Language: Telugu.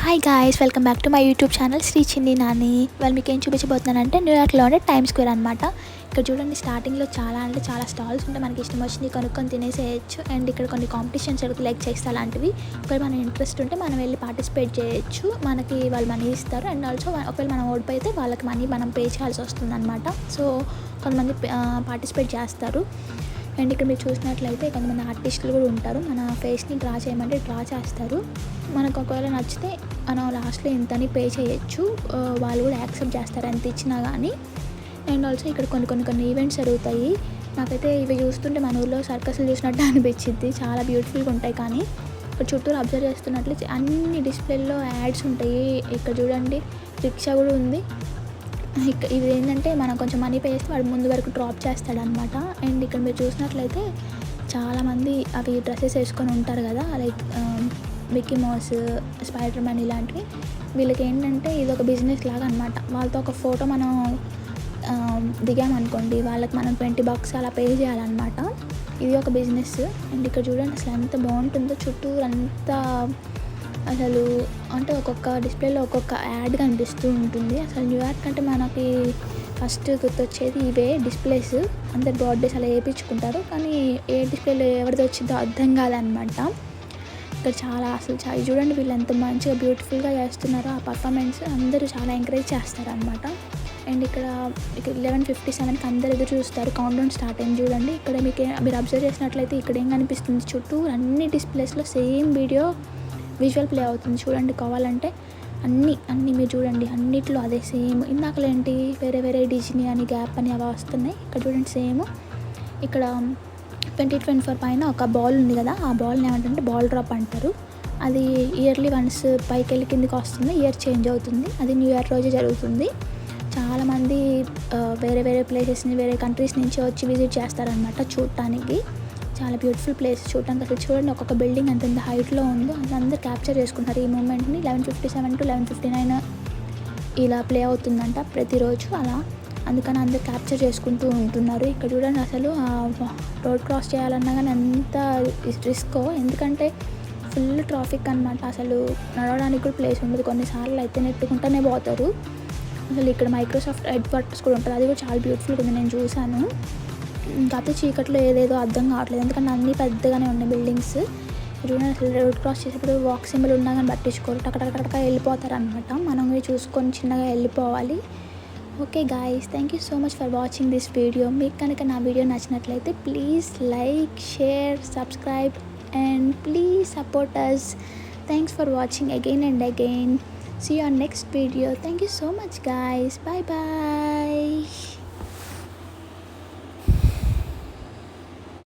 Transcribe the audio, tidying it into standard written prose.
Hi guys, welcome back to my YouTube channel Sri Chinni Nani. వాళ్ళు మీకు ఏం చూపించబోతున్నానంటే న్యూయార్క్లోనే టైమ్ స్క్వేర్ అనమాట. ఇక్కడ చూడండి, స్టార్టింగ్లో చాలా స్టాల్స్ ఉంటాయి. మనకి ఇష్టం వచ్చింది కొనుక్కొని తినేసేయచ్చు. అండ్ ఇక్కడ కొన్ని కాంపిటీషన్స్ జరుగుతాయి, లైక్ చెక్స్ అలాంటివి. ఒకవేళ మన ఇంట్రెస్ట్ ఉంటే మనం వెళ్ళి పార్టిసిపేట్ చేయొచ్చు. మనకి వాళ్ళు మనీ ఇస్తారు. అండ్ ఆల్సో ఒకవేళ మనం ఓడిపోతే వాళ్ళకి మనీ మనం పే చేయాల్సి వస్తుంది అనమాట. సో కొంతమంది పార్టిసిపేట్ చేస్తారు. అండ్ ఇక్కడ మీరు చూసినట్లయితే కొంతమంది ఆర్టిస్టులు కూడా ఉంటారు. మన ఫేస్ని డ్రా చేయమంటే డ్రా చేస్తారు. మనకు ఒకవేళ నచ్చితే మనం లాస్ట్లో ఇంతని పే చేయొచ్చు. వాళ్ళు కూడా యాక్సెప్ట్ చేస్తారు ఎంత ఇచ్చినా కానీ. అండ్ ఆల్సో ఇక్కడ కొన్ని ఈవెంట్స్ జరుగుతాయి. నాకైతే ఇవి చూస్తుంటే మన ఊళ్ళో సర్కస్లు చూసినట్టు అనిపించింది. చాలా బ్యూటిఫుల్గా ఉంటాయి. కానీ ఇక్కడ చుట్టూరు అబ్జర్వ్ చేస్తున్నట్లు అన్ని డిస్ప్లేల్లో యాడ్స్ ఉంటాయి. ఇక్కడ చూడండి, రిక్షా కూడా ఉంది. ఇది ఏంటంటే మనం కొంచెం మనీ పే చేస్తే వాడు ముందు వరకు డ్రాప్ చేస్తాడనమాట. అండ్ ఇక్కడ మీరు చూసినట్లయితే చాలామంది అవి డ్రెస్సెస్ వేసుకొని ఉంటారు కదా, like Mickey mouse, spider man ఇలాంటివి. వీళ్ళకి ఏంటంటే ఇది ఒక బిజినెస్ లాగా అనమాట. వాళ్ళతో ఒక ఫోటో మనం దిగామనుకోండి, వాళ్ళకి మనం $20 అలా పే చేయాలన్నమాట. ఇది ఒక బిజినెస్. అండ్ ఇక్కడ చూడండి అసలు ఎంత బాగుంటుందో, చుట్టూరు అంతా అసలు అంటే ఒక్కొక్క డిస్ప్లేలో ఒక్కొక్క యాడ్ కనిపిస్తూ ఉంటుంది. అసలు న్యూయార్క్ అంటే మనకి ఫస్ట్ గుర్తొచ్చేది ఇవే డిస్ప్లేస్. అందరు బర్త్డేస్ అలా వేయించుకుంటారు, కానీ ఏ డిస్ప్లేలో ఎవరిది వచ్చిందో అర్థం కాదనమాట. ఇక్కడ అసలు చూడండి, వీళ్ళు ఎంత మంచిగా బ్యూటిఫుల్గా చేస్తున్నారో ఆ పర్ఫార్మెన్స్. అందరూ చాలా ఎంకరేజ్ చేస్తారనమాట. అండ్ ఇక్కడ 11:57కి అందరు ఎదురు చూస్తారు. కౌంట్డౌన్ స్టార్ట్ అయింది చూడండి. ఇక్కడ మీరు అబ్జర్వ్ చేసినట్లయితే ఇక్కడ ఏం కనిపిస్తుంది, చుట్టూ అన్ని డిస్ప్లేస్లో సేమ్ వీడియో విజువల్ ప్లే అవుతుంది. చూడండి, కావాలంటే అన్నీ మీరు చూడండి, అన్నిట్లో అదే సేమ్. ఇందాకలేంటి వేరే డిజ్నీ అని, గ్యాప్ అని అవి వస్తున్నాయి. ఇక్కడ చూడండి సేమ్. ఇక్కడ 2024 పైన ఒక బాల్ ఉంది కదా, ఆ బాల్ని ఏమంటే బాల్ డ్రాప్ అంటారు. అది ఇయర్లీ వన్స్ పైకి వెళ్ళి కిందికి వస్తుంది. ఇయర్ చేంజ్ అవుతుంది. అది న్యూ ఇయర్ రోజే జరుగుతుంది. చాలామంది వేరే ప్లేసెస్ని, వేరే కంట్రీస్ నుంచి వచ్చి విజిట్ చేస్తారనమాట చూడటానికి. చాలా బ్యూటిఫుల్ ప్లేస్ చూడటానికి. అసలు చూడండి, ఒక్కొక్క బిల్డింగ్ ఎంత హైట్లో ఉందో అందరూ క్యాప్చర్ చేసుకుంటారు ఈ మూమెంట్ని. 11:57 to 11:59 ఇలా ప్లే అవుతుందంట ప్రతిరోజు అలా. అందుకని అందరు క్యాప్చర్ చేసుకుంటూ ఉంటున్నారు. ఇక్కడ చూడండి, అసలు రోడ్ క్రాస్ చేయాలన్నా కానీ అంత రిస్క్, ఎందుకంటే ఫుల్ ట్రాఫిక్ అనమాట. అసలు నడవడానికి కూడా ప్లేస్ ఉండదు. కొన్నిసార్లు అయితే నెట్టుకుంటూనే పోతారు. అసలు ఇక్కడ మైక్రోసాఫ్ట్ హెడ్ క్వార్టర్స్ కూడా ఉంటుంది. అది కూడా చాలా బ్యూటిఫుల్గా ఉంది, నేను చూశాను. కాకపోతే చీకట్లో ఏదేదో అర్థం కావట్లేదు, ఎందుకంటే అన్నీ పెద్దగానే ఉన్నాయి బిల్డింగ్స్. చూడండి, అసలు రోడ్ క్రాస్ చేసేప్పుడు వాక్ సింబల్ ఉన్నా కానీ పట్టించుకోరు, టకటక వెళ్ళిపోతారు అనమాట. మనం చూసుకొని చిన్నగా వెళ్ళిపోవాలి. Okay guys, thank you so much for watching this video. మీకు కనుక నా వీడియో నచ్చినట్లయితే please like, share, subscribe and please support us. Thanks for watching again and again. See you on next video. Thank you so much guys. Bye bye.